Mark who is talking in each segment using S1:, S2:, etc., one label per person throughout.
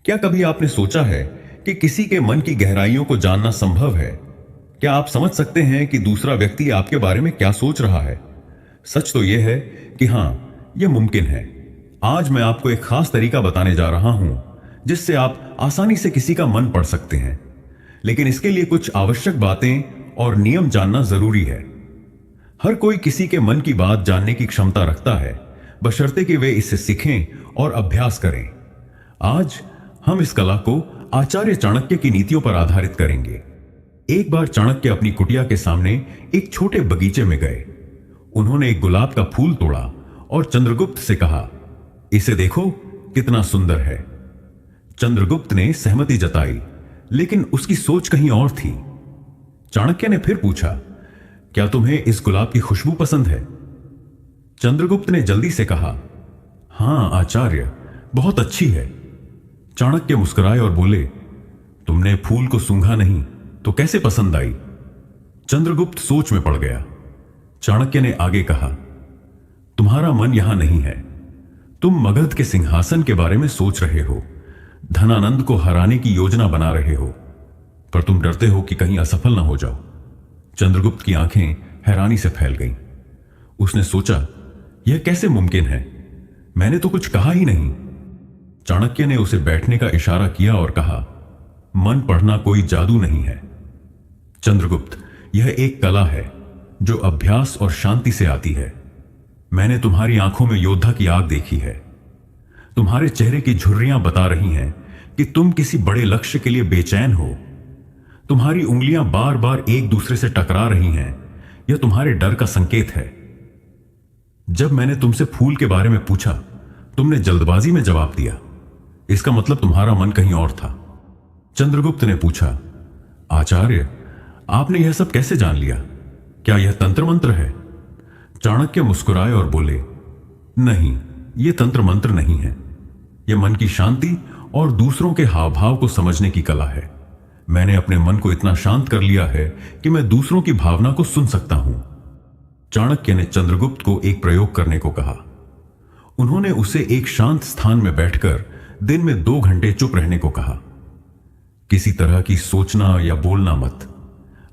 S1: क्या कभी आपने सोचा है कि किसी के मन की गहराइयों को जानना संभव है? क्या आप समझ सकते हैं कि दूसरा व्यक्ति आपके बारे में क्या सोच रहा है? सच तो यह है कि हां, यह मुमकिन है। आज मैं आपको एक खास तरीका बताने जा रहा हूं जिससे आप आसानी से किसी का मन पढ़ सकते हैं। लेकिन इसके लिए कुछ आवश्यक बातें और नियम जानना जरूरी है। हर कोई किसी के मन की बात जानने की क्षमता रखता है, बशर्ते कि वे इसे सीखें और अभ्यास करें। आज हम इस कला को आचार्य चाणक्य की नीतियों पर आधारित करेंगे। एक बार चाणक्य अपनी कुटिया के सामने एक छोटे बगीचे में गए। उन्होंने एक गुलाब का फूल तोड़ा और चंद्रगुप्त से कहा, इसे देखो कितना सुंदर है। चंद्रगुप्त ने सहमति जताई, लेकिन उसकी सोच कहीं और थी। चाणक्य ने फिर पूछा, क्या तुम्हें इस गुलाब की खुशबू पसंद है? चंद्रगुप्त ने जल्दी से कहा, हां आचार्य, बहुत अच्छी है। चाणक्य मुस्कुराए और बोले, तुमने फूल को सूंघा नहीं तो कैसे पसंद आई? चंद्रगुप्त सोच में पड़ गया। चाणक्य ने आगे कहा, तुम्हारा मन यहां नहीं है। तुम मगध के सिंहासन के बारे में सोच रहे हो, धनानंद को हराने की योजना बना रहे हो, पर तुम डरते हो कि कहीं असफल ना हो जाओ। चंद्रगुप्त की आंखें हैरानी से फैल गईं। उसने सोचा, यह कैसे मुमकिन है? मैंने तो कुछ कहा ही नहीं। चाणक्य ने उसे बैठने का इशारा किया और कहा, मन पढ़ना कोई जादू नहीं है चंद्रगुप्त, यह एक कला है जो अभ्यास और शांति से आती है। मैंने तुम्हारी आंखों में योद्धा की आग देखी है। तुम्हारे चेहरे की झुर्रियां बता रही हैं कि तुम किसी बड़े लक्ष्य के लिए बेचैन हो। तुम्हारी उंगलियां बार बार एक दूसरे से टकरा रही हैं, यह तुम्हारे डर का संकेत है। जब मैंने तुमसे फूल के बारे में पूछा, तुमने जल्दबाजी में जवाब दिया। इसका मतलब तुम्हारा मन कहीं और था। चंद्रगुप्त ने पूछा, आचार्य, आपने यह सब कैसे जान लिया? क्या यह तंत्र मंत्र है? चाणक्य मुस्कुराए और बोले, नहीं, यह तंत्र मंत्र नहीं है। यह मन की शांति और दूसरों के हाव भाव को समझने की कला है। मैंने अपने मन को इतना शांत कर लिया है कि मैं दूसरों की भावना को सुन सकता हूं। चाणक्य ने चंद्रगुप्त को एक प्रयोग करने को कहा। उन्होंने उसे एक शांत स्थान में बैठकर दिन में 2 घंटे चुप रहने को कहा। किसी तरह की सोचना या बोलना मत।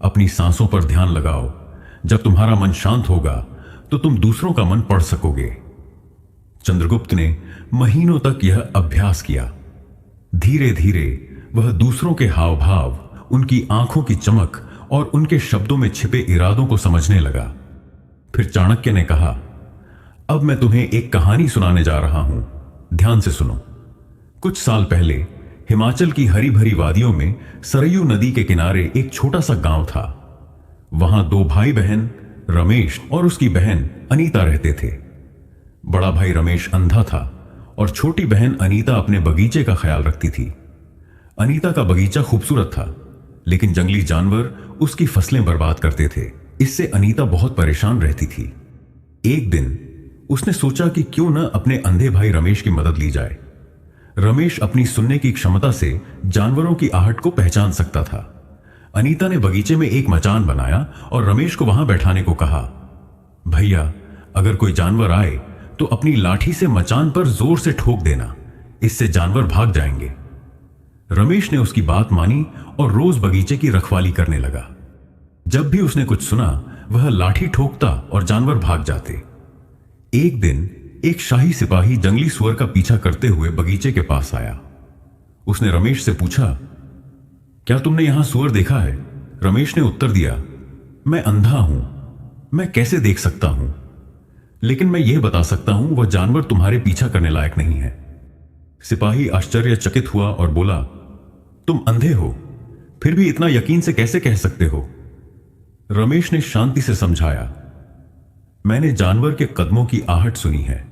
S1: अपनी सांसों पर ध्यान लगाओ। जब तुम्हारा मन शांत होगा तो तुम दूसरों का मन पढ़ सकोगे। चंद्रगुप्त ने महीनों तक यह अभ्यास किया। धीरे धीरे वह दूसरों के हाव भाव, उनकी आंखों की चमक और उनके शब्दों में छिपे इरादों को समझने लगा। फिर चाणक्य ने कहा, अब मैं तुम्हें एक कहानी सुनाने जा रहा हूं, ध्यान से सुनो। कुछ साल पहले हिमाचल की हरी भरी वादियों में सरयू नदी के किनारे एक छोटा सा गांव था। वहां 2 भाई बहन रमेश और उसकी बहन अनीता रहते थे। बड़ा भाई रमेश अंधा था और छोटी बहन अनीता अपने बगीचे का ख्याल रखती थी। अनीता का बगीचा खूबसूरत था, लेकिन जंगली जानवर उसकी फसलें बर्बाद करते थे। इससे अनीता बहुत परेशान रहती थी। एक दिन उसने सोचा कि क्यों न अपने अंधे भाई रमेश की मदद ली जाए। रमेश अपनी सुनने की क्षमता से जानवरों की आहट को पहचान सकता था। अनीता ने बगीचे में एक मचान बनाया और रमेश को वहां बैठाने को कहा। भैया, अगर कोई जानवर आए तो अपनी लाठी से मचान पर जोर से ठोक देना, इससे जानवर भाग जाएंगे। रमेश ने उसकी बात मानी और रोज बगीचे की रखवाली करने लगा। जब भी उसने कुछ सुना, वह लाठी ठोकता और जानवर भाग जाते। एक दिन एक शाही सिपाही जंगली सुअर का पीछा करते हुए बगीचे के पास आया। उसने रमेश से पूछा, क्या तुमने यहां सुअर देखा है? रमेश ने उत्तर दिया, मैं अंधा हूं, मैं कैसे देख सकता हूं? लेकिन मैं यह बता सकता हूं, वह जानवर तुम्हारे पीछा करने लायक नहीं है। सिपाही आश्चर्यचकित हुआ और बोला, तुम अंधे हो, फिर भी इतना यकीन से कैसे कह सकते हो? रमेश ने शांति से समझाया, मैंने जानवर के कदमों की आहट सुनी है।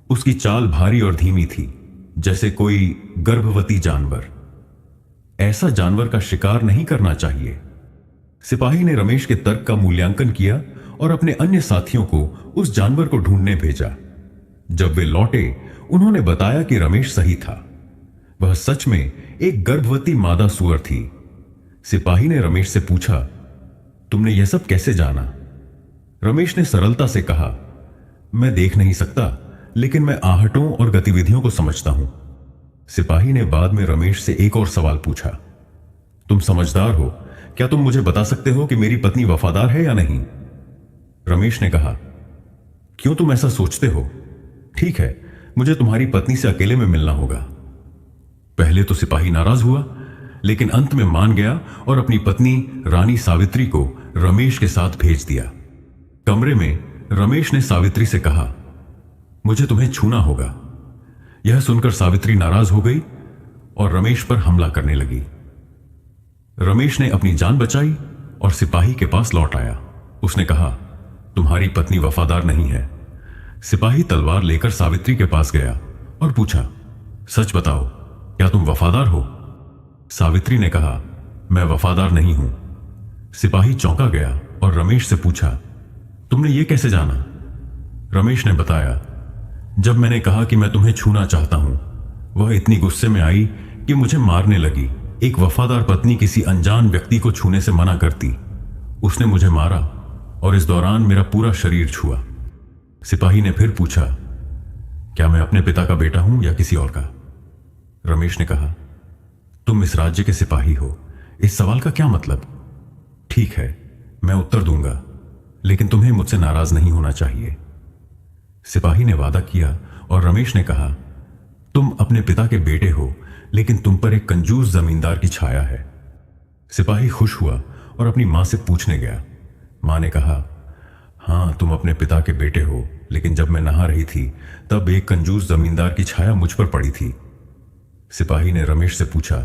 S1: उसकी चाल भारी और धीमी थी, जैसे कोई गर्भवती जानवर। ऐसा जानवर का शिकार नहीं करना चाहिए। सिपाही ने रमेश के तर्क का मूल्यांकन किया और अपने अन्य साथियों को उस जानवर को ढूंढने भेजा। जब वे लौटे, उन्होंने बताया कि रमेश सही था। वह सच में एक गर्भवती मादा सुअर थी। सिपाही ने रमेश से पूछा, तुमने यह सब कैसे जाना? रमेश ने सरलता से कहा, मैं देख नहीं सकता, लेकिन मैं आहटों और गतिविधियों को समझता हूं। सिपाही ने बाद में रमेश से एक और सवाल पूछा, तुम समझदार हो, क्या तुम मुझे बता सकते हो कि मेरी पत्नी वफादार है या नहीं? रमेश ने कहा, क्यों तुम ऐसा सोचते हो? ठीक है, मुझे तुम्हारी पत्नी से अकेले में मिलना होगा। पहले तो सिपाही नाराज हुआ, लेकिन अंत में मान गया और अपनी पत्नी रानी सावित्री को रमेश के साथ भेज दिया। कमरे में रमेश ने सावित्री से कहा, मुझे तुम्हें छूना होगा। यह सुनकर सावित्री नाराज हो गई और रमेश पर हमला करने लगी। रमेश ने अपनी जान बचाई और सिपाही के पास लौट आया। उसने कहा, तुम्हारी पत्नी वफादार नहीं है। सिपाही तलवार लेकर सावित्री के पास गया और पूछा, सच बताओ, क्या तुम वफादार हो? सावित्री ने कहा, मैं वफादार नहीं हूं। सिपाही चौंका गया और रमेश से पूछा, तुमने यह कैसे जाना? रमेश ने बताया, जब मैंने कहा कि मैं तुम्हें छूना चाहता हूं, वह इतनी गुस्से में आई कि मुझे मारने लगी। एक वफादार पत्नी किसी अनजान व्यक्ति को छूने से मना करती। उसने मुझे मारा और इस दौरान मेरा पूरा शरीर छुआ। सिपाही ने फिर पूछा, क्या मैं अपने पिता का बेटा हूं या किसी और का? रमेश ने कहा, तुम इस राज्य के सिपाही हो, इस सवाल का क्या मतलब? ठीक है, मैं उत्तर दूंगा, लेकिन तुम्हें मुझसे नाराज नहीं होना चाहिए। सिपाही ने वादा किया और रमेश ने कहा, तुम अपने पिता के बेटे हो, लेकिन तुम पर एक कंजूस जमींदार की छाया है। सिपाही खुश हुआ और अपनी मां से पूछने गया। मां ने कहा, हां, तुम अपने पिता के बेटे हो, लेकिन जब मैं नहा रही थी तब एक कंजूस जमींदार की छाया मुझ पर पड़ी थी। सिपाही ने रमेश से पूछा,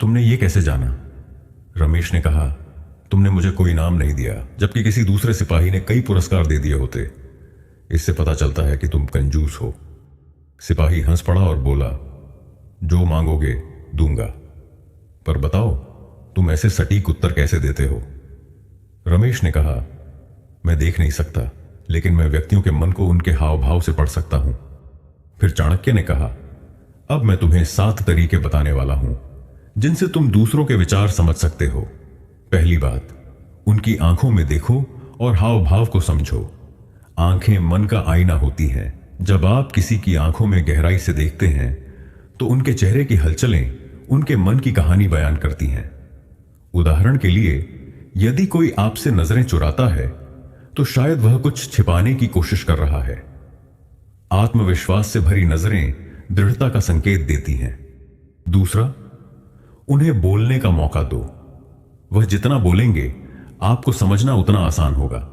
S1: तुमने ये कैसे जाना? रमेश ने कहा, तुमने मुझे कोई इनाम नहीं दिया, जबकि किसी दूसरे सिपाही ने कई पुरस्कार दे दिए होते। इससे पता चलता है कि तुम कंजूस हो। सिपाही हंस पड़ा और बोला, जो मांगोगे दूंगा, पर बताओ तुम ऐसे सटीक उत्तर कैसे देते हो? रमेश ने कहा, मैं देख नहीं सकता, लेकिन मैं व्यक्तियों के मन को उनके हाव भाव से पढ़ सकता हूं। फिर चाणक्य ने कहा, अब मैं तुम्हें 7 तरीके बताने वाला हूं जिनसे तुम दूसरों के विचार समझ सकते हो। पहली बात, उनकी आंखों में देखो और हाव भाव को समझो। आंखें मन का आईना होती हैं। जब आप किसी की आंखों में गहराई से देखते हैं तो उनके चेहरे की हलचलें उनके मन की कहानी बयान करती हैं। उदाहरण के लिए, यदि कोई आपसे नजरें चुराता है तो शायद वह कुछ छिपाने की कोशिश कर रहा है। आत्मविश्वास से भरी नजरें दृढ़ता का संकेत देती हैं। दूसरा, उन्हें बोलने का मौका दो। वह जितना बोलेंगे आपको समझना उतना आसान होगा।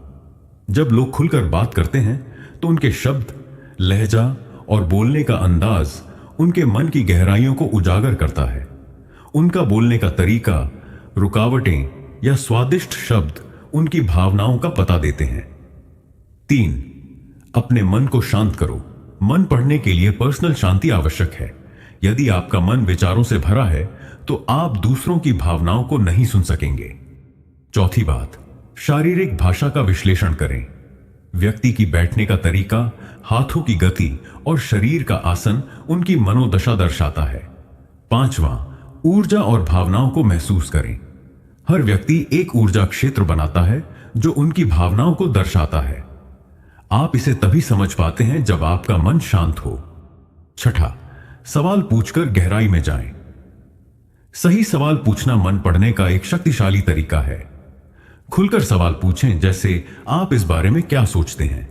S1: जब लोग खुलकर बात करते हैं तो उनके शब्द, लहजा और बोलने का अंदाज उनके मन की गहराइयों को उजागर करता है। उनका बोलने का तरीका, रुकावटें या स्वादिष्ट शब्द उनकी भावनाओं का पता देते हैं। 3, अपने मन को शांत करो। मन पढ़ने के लिए पर्सनल शांति आवश्यक है। यदि आपका मन विचारों से भरा है तो आप दूसरों की भावनाओं को नहीं सुन सकेंगे। चौथी बात, शारीरिक भाषा का विश्लेषण करें। व्यक्ति की बैठने का तरीका, हाथों की गति और शरीर का आसन उनकी मनोदशा दर्शाता है। 5वां, ऊर्जा और भावनाओं को महसूस करें। हर व्यक्ति एक ऊर्जा क्षेत्र बनाता है जो उनकी भावनाओं को दर्शाता है। आप इसे तभी समझ पाते हैं जब आपका मन शांत हो। 6, सवाल पूछकर गहराई में जाएं। सही सवाल पूछना मन पढ़ने का एक शक्तिशाली तरीका है। खुलकर सवाल पूछें, जैसे आप इस बारे में क्या सोचते हैं।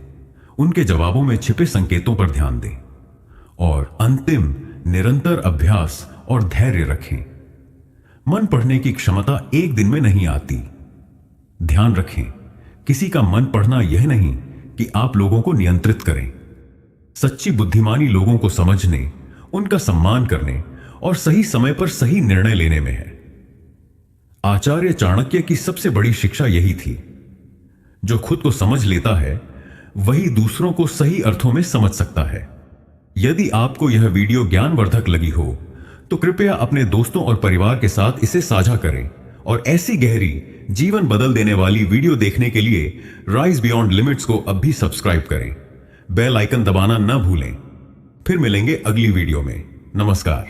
S1: उनके जवाबों में छिपे संकेतों पर ध्यान दें। और अंतिम, निरंतर अभ्यास और धैर्य रखें। मन पढ़ने की क्षमता एक दिन में नहीं आती। ध्यान रखें, किसी का मन पढ़ना यह नहीं कि आप लोगों को नियंत्रित करें। सच्ची बुद्धिमानी लोगों को समझने, उनका सम्मान करने और सही समय पर सही निर्णय लेने में है। आचार्य चाणक्य की सबसे बड़ी शिक्षा यही थी, जो खुद को समझ लेता है वही दूसरों को सही अर्थों में समझ सकता है। यदि आपको यह वीडियो ज्ञानवर्धक लगी हो तो कृपया अपने दोस्तों और परिवार के साथ इसे साझा करें और ऐसी गहरी, जीवन बदल देने वाली वीडियो देखने के लिए राइज बियॉन्ड लिमिट्स को अब भी सब्सक्राइब करें। बेल आइकन दबाना न भूलें। फिर मिलेंगे अगली वीडियो में। नमस्कार।